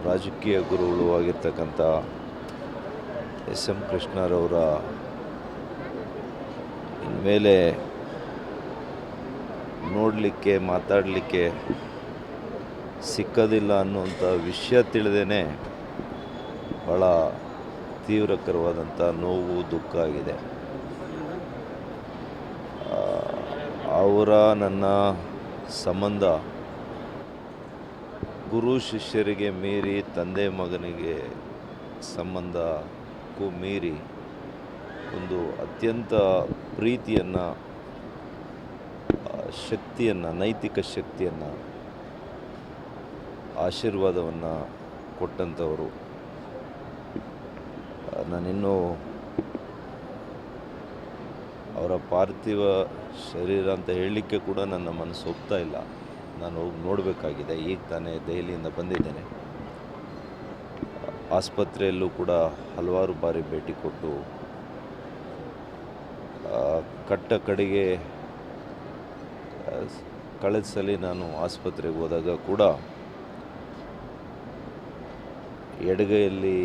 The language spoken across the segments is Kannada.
ರಾಜಕೀಯ ಗುರುಗಳು ಆಗಿರ್ತಕ್ಕಂಥ ಎಸ್ ಎಂ ಕೃಷ್ಣರವರ ಇನ್ಮೇಲೆ ನೋಡಲಿಕ್ಕೆ ಮಾತಾಡಲಿಕ್ಕೆ ಸಿಕ್ಕೋದಿಲ್ಲ ಅನ್ನುವಂಥ ವಿಷಯ ತಿಳಿದೇ ಭಾಳ ತೀವ್ರಕರವಾದಂಥ ನೋವು ದುಃಖ ಆಗಿದೆ. ಅವರ ನನ್ನ ಸಂಬಂಧ ಗುರು ಶಿಷ್ಯರಿಗೆ ಮೀರಿ, ತಂದೆ ಮಗನಿಗೆ ಸಂಬಂಧಕ್ಕೂ ಮೀರಿ ಒಂದು ಅತ್ಯಂತ ಪ್ರೀತಿಯನ್ನು, ಶಕ್ತಿಯನ್ನು, ನೈತಿಕ ಶಕ್ತಿಯನ್ನು, ಆಶೀರ್ವಾದವನ್ನು ಕೊಟ್ಟಂಥವರು. ನಾನಿನ್ನೂ ಅವರ ಪಾರ್ಥಿವ ಶರೀರ ಅಂತ ಹೇಳಲಿಕ್ಕೆ ಕೂಡ ನನ್ನ ಮನಸ್ಸು ಒಪ್ತಾ ಇಲ್ಲ. ನಾನು ಹೋಗಿ ನೋಡಬೇಕಾಗಿದೆ. ಈಗ ತಾನೇ ದೆಹಲಿಯಿಂದ ಬಂದಿದ್ದೇನೆ. ಆಸ್ಪತ್ರೆಯಲ್ಲೂ ಕೂಡ ಹಲವಾರು ಬಾರಿ ಭೇಟಿ ಕೊಟ್ಟು ಕಟ್ಟ ಕಡೆಗೆ ಕಳೆದ ಸಲ ನಾನು ಆಸ್ಪತ್ರೆಗೆ ಹೋದಾಗ ಕೂಡ ಎಡಗೈಯಲ್ಲಿ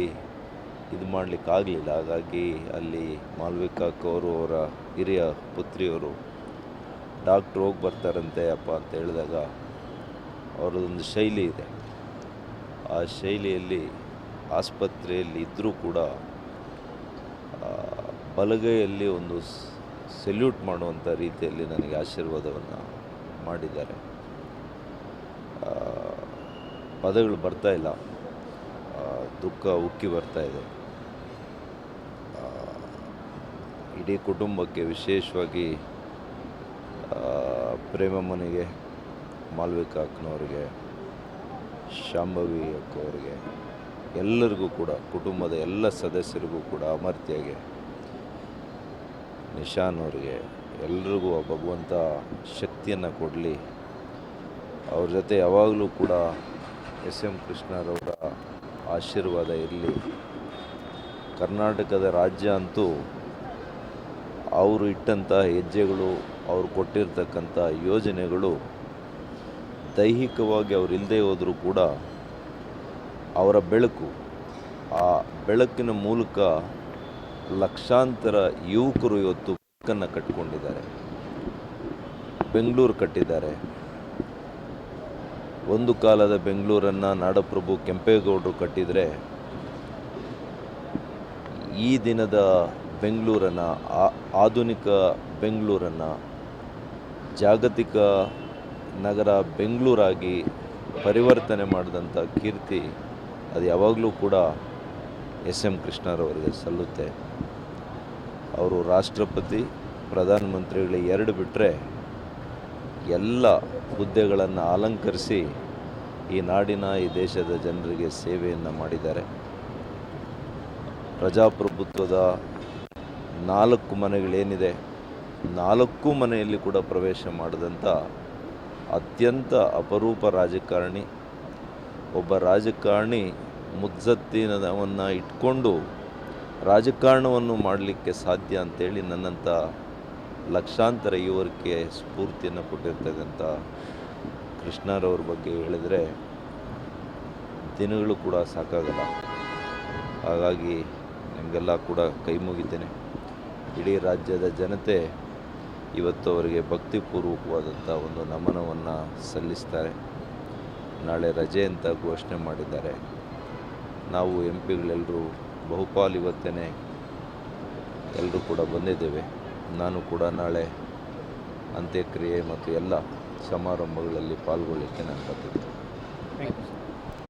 ಇದು ಮಾಡಲಿಕ್ಕಾಗಲಿಲ್ಲ. ಹಾಗಾಗಿ ಅಲ್ಲಿ ಮಾಲ್ವಿಕಾಕ್ಕವರು, ಅವರ ಹಿರಿಯ ಪುತ್ರಿಯವರು ಡಾಕ್ಟ್ರು ಹೋಗಿ ಬರ್ತಾರಂತೆ ಅಪ್ಪ ಅಂತ ಹೇಳಿದಾಗ ಅವರದೊಂದು ಶೈಲಿ ಇದೆ. ಆ ಶೈಲಿಯಲ್ಲಿ ಆಸ್ಪತ್ರೆಯಲ್ಲಿ ಇದ್ದರೂ ಕೂಡ ಬಲಗೈಯಲ್ಲಿ ಒಂದು ಸೆಲ್ಯೂಟ್ ಮಾಡುವಂಥ ರೀತಿಯಲ್ಲಿ ನನಗೆ ಆಶೀರ್ವಾದವನ್ನು ಮಾಡಿದ್ದಾರೆ. ಪದಗಳು ಬರ್ತಾಯಿಲ್ಲ, ದುಃಖ ಉಕ್ಕಿ ಬರ್ತಾಯಿದೆ. ಇಡೀ ಕುಟುಂಬಕ್ಕೆ, ವಿಶೇಷವಾಗಿ ಪ್ರೇಮಮ್ಮನಿಗೆ, ಮಾಲ್ವಿಕಾ ಅಕ್ಕನವ್ರಿಗೆ, ಶಾಂಭವಿ ಅಕ್ಕವ್ರಿಗೆ, ಎಲ್ಲರಿಗೂ ಕೂಡ, ಕುಟುಂಬದ ಎಲ್ಲ ಸದಸ್ಯರಿಗೂ ಕೂಡ, ಅಮರ್ತ್ಯಗೆ, ನಿಶಾನ್ ಅವ್ರಿಗೆ, ಎಲ್ರಿಗೂ ಭಗವಂತ ಶಕ್ತಿಯನ್ನು ಕೊಡಲಿ. ಅವ್ರ ಜೊತೆ ಯಾವಾಗಲೂ ಕೂಡ ಎಸ್ ಎಂ ಕೃಷ್ಣರವರ ಆಶೀರ್ವಾದ ಇರಲಿ. ಕರ್ನಾಟಕದ ರಾಜ್ಯ ಅಂತೂ ಅವರು ಇಟ್ಟಂಥ ಹೆಜ್ಜೆಗಳು, ಅವರು ಕೊಟ್ಟಿರ್ತಕ್ಕಂಥ ಯೋಜನೆಗಳು, ದೈಹಿಕವಾಗಿ ಅವರು ಇಲ್ಲದೆ ಹೋದರೂ ಕೂಡ ಅವರ ಬೆಳಕು, ಆ ಬೆಳಕಿನ ಮೂಲಕ ಲಕ್ಷಾಂತರ ಯುವಕರು ಇವತ್ತು ಬದುಕನ್ನು ಕಟ್ಟಿಕೊಂಡಿದ್ದಾರೆ, ಬೆಂಗಳೂರು ಕಟ್ಟಿದ್ದಾರೆ. ಒಂದು ಕಾಲದ ಬೆಂಗಳೂರನ್ನು ನಾಡಪ್ರಭು ಕೆಂಪೇಗೌಡರು ಕಟ್ಟಿದರೆ, ಈ ದಿನದ ಬೆಂಗಳೂರನ್ನು, ಆಧುನಿಕ ಬೆಂಗಳೂರನ್ನು, ಜಾಗತಿಕ ನಗರ ಬೆಂಗಳೂರಾಗಿ ಪರಿವರ್ತನೆ ಮಾಡಿದಂಥ ಕೀರ್ತಿ ಅದು ಯಾವಾಗಲೂ ಕೂಡ ಎಸ್ ಎಂ ಕೃಷ್ಣರವರಿಗೆ ಸಲ್ಲುತ್ತೆ. ಅವರು ರಾಷ್ಟ್ರಪತಿ, ಪ್ರಧಾನಮಂತ್ರಿಗಳು ಎರಡು ಬಿಟ್ಟರೆ ಎಲ್ಲ ಹುದ್ದೆಗಳನ್ನು ಅಲಂಕರಿಸಿ ಈ ನಾಡಿನ, ಈ ದೇಶದ ಜನರಿಗೆ ಸೇವೆಯನ್ನು ಮಾಡಿದ್ದಾರೆ. ಪ್ರಜಾಪ್ರಭುತ್ವದ 4 ಮನೆಗಳೇನಿದೆ, 4 ಮನೆಯಲ್ಲಿ ಕೂಡ ಪ್ರವೇಶ ಮಾಡಿದಂಥ ಅತ್ಯಂತ ಅಪರೂಪ ರಾಜಕಾರಣಿ. ಒಬ್ಬ ರಾಜಕಾರಣಿ ಮುತ್ಸದ್ದಿನವನ್ನು ಇಟ್ಕೊಂಡು ರಾಜಕಾರಣವನ್ನು ಮಾಡಲಿಕ್ಕೆ ಸಾಧ್ಯ ಅಂತೇಳಿ ನನ್ನಂಥ ಲಕ್ಷಾಂತರ ಯುವಕರಿಗೆ ಸ್ಫೂರ್ತಿಯನ್ನು ಕೊಟ್ಟಿರ್ತಕ್ಕಂಥ ಕೃಷ್ಣರವ್ರ ಬಗ್ಗೆ ಹೇಳಿದರೆ ದಿನಗಳು ಕೂಡ ಸಾಕಾಗಲ್ಲ. ಹಾಗಾಗಿ ನಿಮಗೆಲ್ಲ ಕೂಡ ಕೈ ಮುಗಿತೇನೆ. ಇಡೀ ರಾಜ್ಯದ ಜನತೆ ಇವತ್ತು ಅವರಿಗೆ ಭಕ್ತಿಪೂರ್ವಕವಾದಂಥ ಒಂದು ನಮನವನ್ನು ಸಲ್ಲಿಸ್ತಾರೆ. ನಾಳೆ ರಜೆ ಅಂತ ಘೋಷಣೆ ಮಾಡಿದ್ದಾರೆ. ನಾವು ಎಂ ಪಿಗಳೆಲ್ಲರೂ ಬಹುಪಾಲು ಇವತ್ತೇ ಎಲ್ಲರೂ ಕೂಡ ಬಂದಿದ್ದೇವೆ. ನಾನು ಕೂಡ ನಾಳೆ ಅಂತ್ಯಕ್ರಿಯೆ ಮತ್ತು ಎಲ್ಲ ಸಮಾರಂಭಗಳಲ್ಲಿ ಪಾಲ್ಗೊಳ್ಳಿಕ್ಕೆ ನಾನು ಬರ್ತಿದ್ದೆ.